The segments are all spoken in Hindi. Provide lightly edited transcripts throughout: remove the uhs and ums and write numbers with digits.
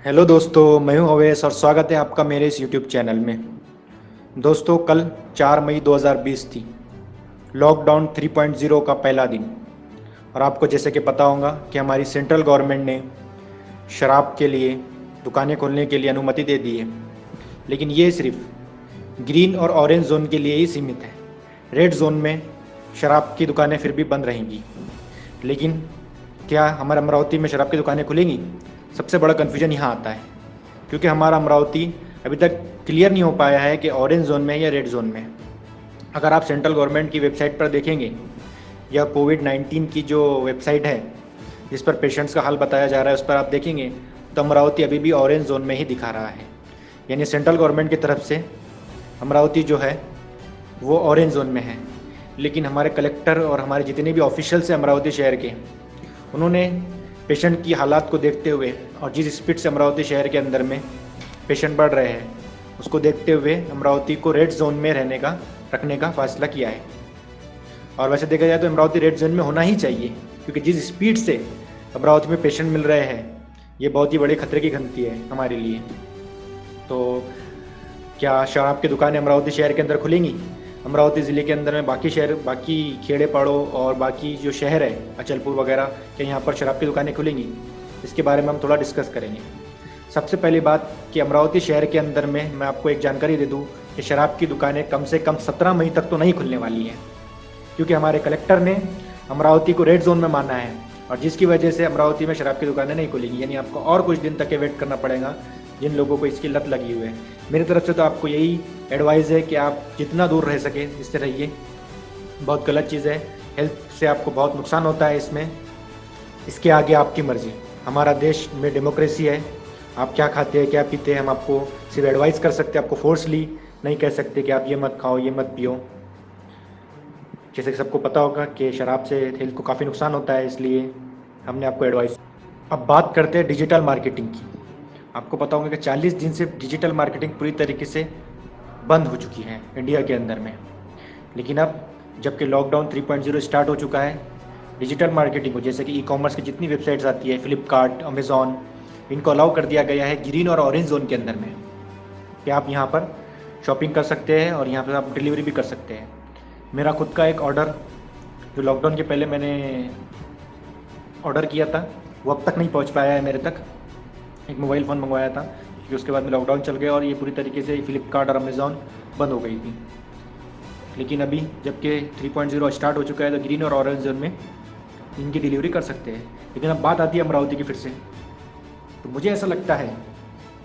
हेलो दोस्तों, मैं हूं अवेश और स्वागत है आपका मेरे इस यूट्यूब चैनल में। दोस्तों, कल 4 मई 2020 थी, लॉकडाउन 3.0 का पहला दिन। और आपको जैसे कि पता होगा कि हमारी सेंट्रल गवर्नमेंट ने शराब के लिए दुकानें खोलने के लिए अनुमति दे दी है, लेकिन ये सिर्फ ग्रीन और ऑरेंज जोन के लिए ही सीमित है। रेड जोन में शराब की दुकानें फिर भी बंद रहेंगी। लेकिन क्या हमारे अमरावती में शराब की दुकानें खुलेंगी? सबसे बड़ा कन्फ्यूजन यहाँ आता है, क्योंकि हमारा अमरावती अभी तक क्लियर नहीं हो पाया है कि ऑरेंज जोन में है या रेड जोन में है। अगर आप सेंट्रल गवर्नमेंट की वेबसाइट पर देखेंगे या कोविड-19 की जो वेबसाइट है जिस पर पेशेंट्स का हाल बताया जा रहा है, उस पर आप देखेंगे तो अमरावती अभी भी ऑरेंज जोन में ही दिखा रहा है। यानी सेंट्रल गवर्नमेंट की तरफ से अमरावती जो है वो ऑरेंज जोन में है। लेकिन हमारे कलेक्टर और हमारे जितने भी ऑफिशियल्स हैं अमरावती शहर के, उन्होंने पेशेंट की हालात को देखते हुए और जिस स्पीड से अमरावती शहर के अंदर में पेशेंट बढ़ रहे हैं, उसको देखते हुए अमरावती को रेड जोन में रखने का फैसला किया है। और वैसे देखा जाए तो अमरावती रेड जोन में होना ही चाहिए, क्योंकि जिस स्पीड से अमरावती में पेशेंट मिल रहे हैं, ये बहुत ही बड़े खतरे की घंटी है हमारे लिए। तो क्या शराब की दुकानें अमरावती शहर के अंदर खुलेंगी? अमरावती ज़िले के अंदर में बाकी खेड़े पाड़ों और बाकी जो शहर है अचलपुर वगैरह, क्या यहाँ पर शराब की दुकानें खुलेंगी? इसके बारे में हम थोड़ा डिस्कस करेंगे। सबसे पहली बात कि अमरावती शहर के अंदर में मैं आपको एक जानकारी दे दूँ कि शराब की दुकानें कम से कम 17 मई तक तो नहीं खुलने वाली हैं, क्योंकि हमारे कलेक्टर ने अमरावती को रेड जोन में माना है, और जिसकी वजह से अमरावती में शराब की दुकानें नहीं खुलेंगी। यानी आपको और कुछ दिन तक वेट करना पड़ेगा जिन लोगों को इसकी लत लगी हुई है। मेरी तरफ से तो आपको यही एडवाइस है कि आप जितना दूर रह सके इससे रहिए। बहुत गलत चीज़ है, हेल्थ से आपको बहुत नुकसान होता है इसमें। इसके आगे आपकी मर्ज़ी। हमारा देश में डेमोक्रेसी है, आप क्या खाते हैं क्या पीते हैं हम आपको सिर्फ एडवाइस कर सकते हैं, आपको फोर्सली नहीं कह सकते कि आप ये मत खाओ ये मत पियो। जैसे कि सबको पता होगा कि शराब से हेल्थ को काफ़ी नुकसान होता है, इसलिए हमने आपको एडवाइस। अब बात करते हैं डिजिटल मार्केटिंग की। आपको पता होगा कि 40 दिन से डिजिटल मार्केटिंग पूरी तरीके से बंद हो चुकी है इंडिया के अंदर में। लेकिन अब जबकि लॉकडाउन 3.0 स्टार्ट हो चुका है, डिजिटल मार्केटिंग को जैसे कि ई कॉमर्स की जितनी वेबसाइट्स आती है, फ्लिपकार्ट, अमेज़ॉन, इनको अलाउ कर दिया गया है ग्रीन और ऑरेंज जोन के अंदर में कि आप यहाँ पर शॉपिंग कर सकते हैं और यहाँ पर आप डिलीवरी भी कर सकते हैं। मेरा खुद का एक ऑर्डर जो लॉकडाउन के पहले मैंने ऑर्डर किया था, वो अब तक नहीं पहुँच पाया है मेरे तक। एक मोबाइल फ़ोन मंगवाया था, क्योंकि उसके बाद में लॉकडाउन चल गया और ये पूरी तरीके से फ्लिपकार्ट और अमेज़ॉन बंद हो गई थी। लेकिन अभी जबकि 3.0 स्टार्ट हो चुका है तो ग्रीन और ऑरेंज जोन में इनकी डिलीवरी कर सकते हैं। लेकिन अब बात आती है अमरावती की फिर से, तो मुझे ऐसा लगता है,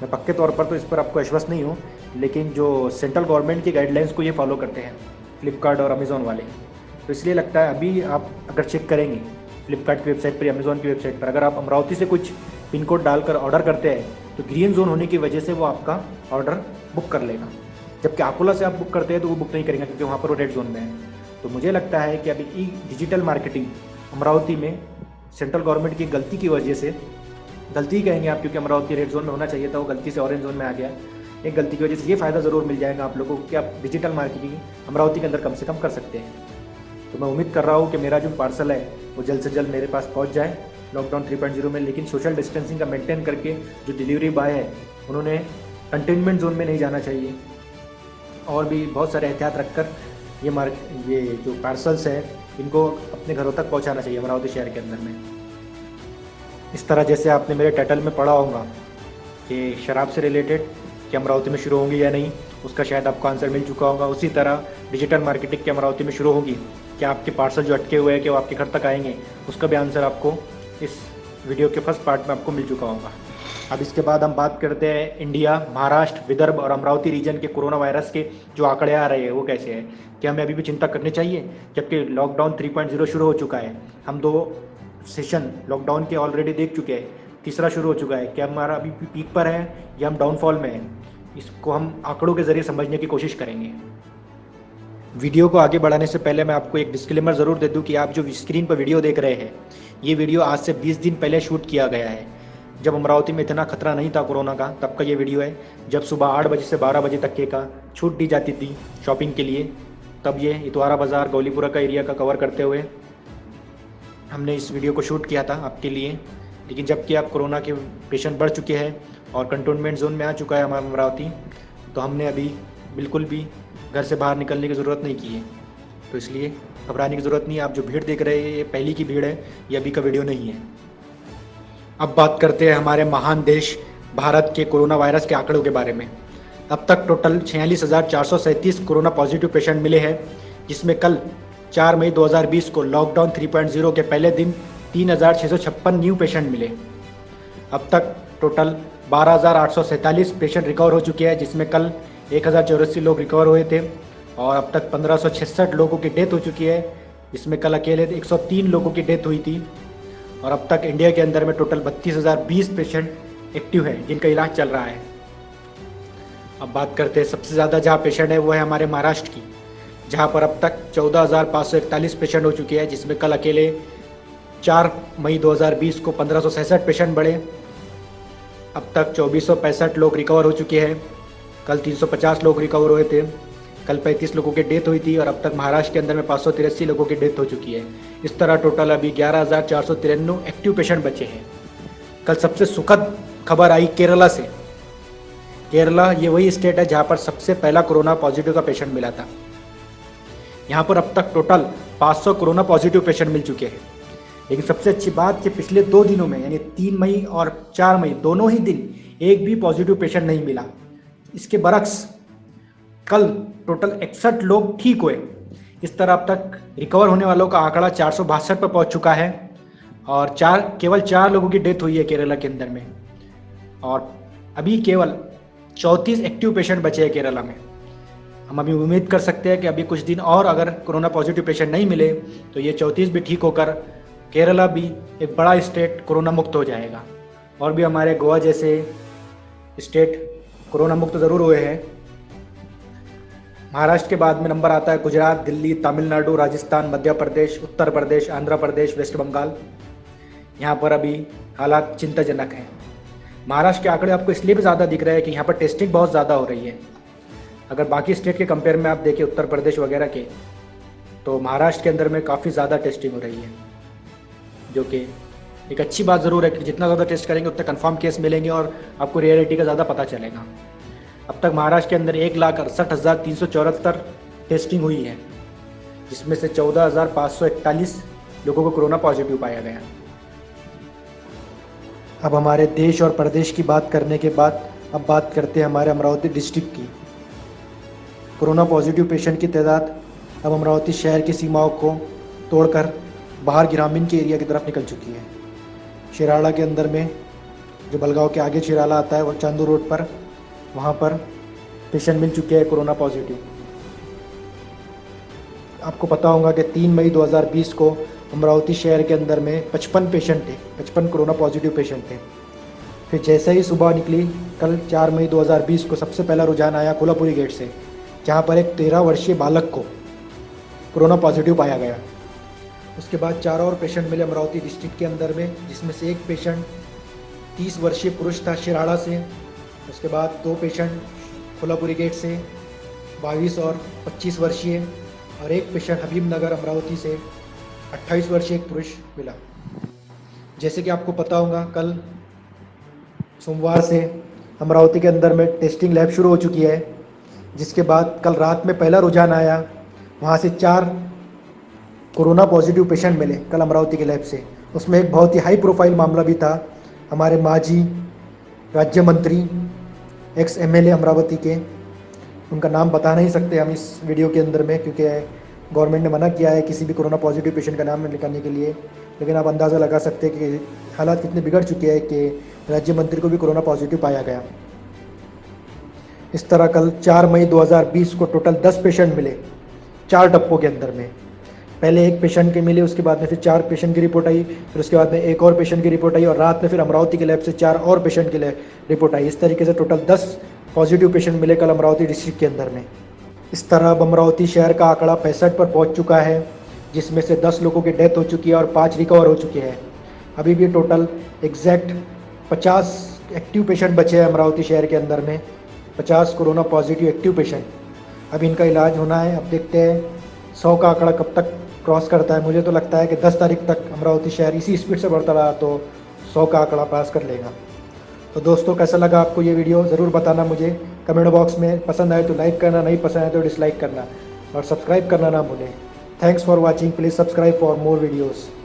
मैं पक्के तौर पर तो इस पर आपको आश्वस्त नहीं हूँ, लेकिन जो सेंट्रल गवर्नमेंट की गाइडलाइंस को ये फॉलो करते हैं फ्लिपकार्ट और अमेज़ॉन वाले, तो इसलिए लगता है अभी आप अगर चेक करेंगे फ्लिपकार्ट की वेबसाइट पर, अमेज़ॉन की वेबसाइट पर, अगर आप अमरावती से कुछ पिन कोड डालकर ऑर्डर करते हैं तो ग्रीन जोन होने की वजह से वो आपका ऑर्डर बुक कर लेगा। जबकि अकोला से आप बुक करते हैं तो वो बुक नहीं करेंगे, क्योंकि वहाँ पर वो रेड जोन में है। तो मुझे लगता है कि अभी ई डिजिटल मार्केटिंग अमरावती में सेंट्रल गवर्नमेंट की गलती की वजह से, गलती ही कहेंगे आप, क्योंकि अमरावती रेड जोन में होना चाहिए था, वो गलती से ऑरेंज जोन में आ गया। एक गलती की वजह से ये फ़ायदा ज़रूर मिल जाएगा आप लोगों को कि आप डिजिटल मार्केटिंग अमरावती के अंदर कम से कम कर सकते हैं। तो मैं उम्मीद कर रहा हूँ कि मेरा जो पार्सल है वो जल्द से जल्द मेरे पास पहुँच जाए लॉकडाउन 3.0 में। लेकिन सोशल डिस्टेंसिंग का मेंटेन करके जो डिलीवरी बॉय है उन्होंने कंटेनमेंट जोन में नहीं जाना चाहिए, और भी बहुत सारे एहतियात रखकर ये जो पार्सल्स हैं इनको अपने घरों तक पहुंचाना चाहिए अमरावती शहर के अंदर में। इस तरह जैसे आपने मेरे टाइटल में पढ़ा होगा कि शराब से रिलेटेड कि अमरावती में शुरू होंगी या नहीं, उसका शायद आपको आंसर मिल चुका होगा। उसी तरह डिजिटल मार्केटिंग की अमरावती में शुरू होगी, क्या आपके पार्सल जो अटके हुए हैं कि वो आपके घर तक आएंगे, उसका भी आंसर आपको इस वीडियो के फर्स्ट पार्ट में आपको मिल चुका होगा। अब इसके बाद हम बात करते हैं इंडिया, महाराष्ट्र, विदर्भ और अमरावती रीजन के कोरोना वायरस के जो आंकड़े आ रहे हैं वो कैसे हैं। क्या हमें अभी भी चिंता करनी चाहिए जबकि लॉकडाउन 3.0 शुरू हो चुका है? हम 2 सेशन लॉकडाउन के ऑलरेडी देख चुके हैं, तीसरा शुरू हो चुका है। क्या हमारा अभी पीक पर है या हम डाउनफॉल में हैं? इसको हम आंकड़ों के ज़रिए समझने की कोशिश करेंगे। वीडियो को आगे बढ़ाने से पहले मैं आपको एक डिस्क्लेमर ज़रूर दे दूं कि आप जो स्क्रीन पर वीडियो देख रहे हैं, ये वीडियो आज से 20 दिन पहले शूट किया गया है। जब अमरावती में इतना खतरा नहीं था कोरोना का, तब का ये वीडियो है। जब सुबह 8 बजे से 12 बजे तक के का छूट दी जाती थी शॉपिंग के लिए, तब ये इतवारा बाज़ार, गौलीपुरा का एरिया का कवर करते हुए हमने इस वीडियो को शूट किया था आपके लिए। लेकिन जबकि अब कोरोना के पेशेंट बढ़ चुके हैं और कंटोनमेंट जोन में आ चुका है हमारा अमरावती। तो हमने अभी बिल्कुल भी घर से बाहर निकलने की ज़रूरत नहीं की है, तो इसलिए घबराने की ज़रूरत नहीं है। आप जो भीड़ देख रहे हैं ये पहली की भीड़ है, ये अभी का वीडियो नहीं है। अब बात करते हैं हमारे महान देश भारत के कोरोना वायरस के आंकड़ों के बारे में। अब तक टोटल 46,437 कोरोना पॉजिटिव पेशेंट मिले हैं, जिसमें कल 4 मई 2020 को लॉकडाउन 3.0 के पहले दिन 3,656 न्यू पेशेंट मिले। अब तक टोटल 12,847 पेशेंट रिकवर हो चुके हैं, जिसमें कल 1,084 लोग रिकवर हुए थे और अब तक 1,566 लोगों की डेथ हो चुकी है, जिसमें कल अकेले 103 लोगों की डेथ हुई थी। और अब तक इंडिया के अंदर में टोटल 32,020 पेशेंट एक्टिव है जिनका इलाज चल रहा है। अब बात करते हैं सबसे ज़्यादा जहाँ पेशेंट है वो है हमारे महाराष्ट्र की, जहाँ पर अब तक 14,541 पेशेंट हो चुके हैं, जिसमें कल अकेले 4 मई 2020 को 1,567 पेशेंट बढ़े। अब तक 2,465 लोग रिकवर हो चुके हैं, कल 350 लोग रिकवर हुए थे, कल 35 लोगों की डेथ हुई थी और अब तक महाराष्ट्र के अंदर में 583 लोगों की डेथ हो चुकी है। इस तरह टोटल अभी 11,493 एक्टिव पेशेंट बचे हैं। कल सबसे सुखद खबर आई केरला से। केरला ये वही स्टेट है जहाँ पर सबसे पहला कोरोना पॉजिटिव का पेशेंट मिला था। यहाँ पर अब तक टोटल 500 कोरोना पॉजिटिव पेशेंट मिल चुके हैं। लेकिन सबसे अच्छी बात कि पिछले 2 दिनों में यानी 3 मई और 4 मई दोनों ही दिन एक भी पॉजिटिव पेशेंट नहीं मिला। इसके बरक्स कल टोटल 61 लोग ठीक हुए। इस तरह अब तक रिकवर होने वालों का आंकड़ा 462 पर पहुंच चुका है और केवल 4 लोगों की डेथ हुई है केरला के अंदर में। और अभी केवल 34 एक्टिव पेशेंट बचे हैं केरला में। हम अभी उम्मीद कर सकते हैं कि अभी कुछ दिन और अगर कोरोना पॉजिटिव पेशेंट नहीं मिले तो ये 34 भी ठीक होकर केरला भी एक बड़ा स्टेट कोरोना मुक्त हो जाएगा। और भी हमारे गोवा जैसे स्टेट कोरोना मुक्त ज़रूर हुए हैं। महाराष्ट्र के बाद में नंबर आता है गुजरात, दिल्ली, तमिलनाडु, राजस्थान, मध्य प्रदेश, उत्तर प्रदेश, आंध्र प्रदेश, वेस्ट बंगाल। यहाँ पर अभी हालात चिंताजनक हैं। महाराष्ट्र के आंकड़े आपको इसलिए भी ज़्यादा दिख रहे हैं कि यहाँ पर टेस्टिंग बहुत ज़्यादा हो रही है। अगर बाकी स्टेट के कंपेयर में आप देखें उत्तर प्रदेश वगैरह के, तो महाराष्ट्र के अंदर में काफ़ी ज़्यादा टेस्टिंग हो रही है, जो कि एक अच्छी बात ज़रूर है कि जितना ज़्यादा टेस्ट करेंगे उतना कंफर्म केस मिलेंगे और आपको रियलिटी का ज़्यादा पता चलेगा। अब तक महाराष्ट्र के अंदर 1,68,374 टेस्टिंग हुई है, जिसमें से 14,541 लोगों को कोरोना पॉजिटिव पाया गया। अब हमारे देश और प्रदेश की बात करने के बाद अब बात करते हैं हमारे अमरावती डिस्ट्रिक्ट की। कोरोना पॉजिटिव पेशेंट की तादाद अब अमरावती शहर की सीमाओं को तोड़कर बाहर ग्रामीण के एरिया की तरफ निकल चुकी है। शिराला के अंदर में जो बलगांव के आगे शिराला आता है वो चांदू रोड पर, वहाँ पर पेशेंट मिल चुके हैं कोरोना पॉजिटिव। आपको पता होगा कि 3 मई 2020 को अमरावती शहर के अंदर में 55 पेशेंट थे, 55 कोरोना पॉजिटिव पेशेंट थे। फिर जैसे ही सुबह निकली कल 4 मई 2020 को सबसे पहला रुझान आया कोल्हापुरी गेट से, जहाँ पर एक 13 वर्षीय बालक को कोरोना पॉजिटिव पाया गया। उसके बाद 4 और पेशेंट मिले अमरावती डिस्ट्रिक्ट के अंदर में, जिसमें से एक पेशेंट 30 वर्षीय पुरुष था शिराड़ा से। उसके बाद 2 पेशेंट कोल्हापुरी गेट से 22 और 25 वर्षीय, और एक पेशेंट हबीबनगर अमरावती से 28 वर्षीय एक पुरुष मिला। जैसे कि आपको पता होगा कल सोमवार से अमरावती के अंदर में टेस्टिंग लैब शुरू हो चुकी है, जिसके बाद कल रात में पहला रुझान आया, वहाँ से 4 कोरोना पॉजिटिव पेशेंट मिले कल अमरावती के लैब से। उसमें एक बहुत ही हाई प्रोफाइल मामला भी था। हमारे माजी राज्य मंत्री एक्स एमएलए अमरावती के, उनका नाम बता नहीं सकते हम इस वीडियो के अंदर में, क्योंकि गवर्नमेंट ने मना किया है किसी भी कोरोना पॉजिटिव पेशेंट का नाम निकालने के लिए। लेकिन आप अंदाज़ा लगा सकते हैं कि हालात कितने बिगड़ चुके हैं कि राज्य मंत्री को भी कोरोना पॉजिटिव पाया गया। इस तरह कल 4 मई 2020 को टोटल 10 पेशेंट मिले 4 डब्बों के अंदर में। पहले एक पेशेंट के मिले, उसके बाद में फिर 4 पेशेंट की रिपोर्ट आई, फिर उसके बाद में एक और पेशेंट की रिपोर्ट आई, और रात में फिर अमरावती के लैब से 4 और पेशेंट की रिपोर्ट आई। इस तरीके से टोटल 10 पॉजिटिव पेशेंट मिले कल अमरावती डिस्ट्रिक्ट के अंदर में। इस तरह अब अमरावती शहर का आंकड़ा 65 पर पहुंच चुका है, जिसमें से 10 लोगों की डेथ हो चुकी है और 5 रिकवर हो चुके हैं। अभी भी टोटल एग्जैक्ट 50 एक्टिव पेशेंट बचे हैं अमरावती शहर के अंदर में, 50 कोरोना पॉजिटिव एक्टिव पेशेंट। अब इनका इलाज होना है। अब देखते हैं 100 का आंकड़ा कब तक क्रॉस करता है। मुझे तो लगता है कि 10 तारीख तक अमरावती शहर इसी स्पीड से बढ़ता रहा तो 100 का आंकड़ा पास कर लेगा। तो दोस्तों कैसा लगा आपको ये वीडियो ज़रूर बताना मुझे कमेंट बॉक्स में। पसंद आए तो लाइक करना, नहीं पसंद आए तो डिसलाइक करना और सब्सक्राइब करना ना भूलें। Thanks for watching, please subscribe for more videos.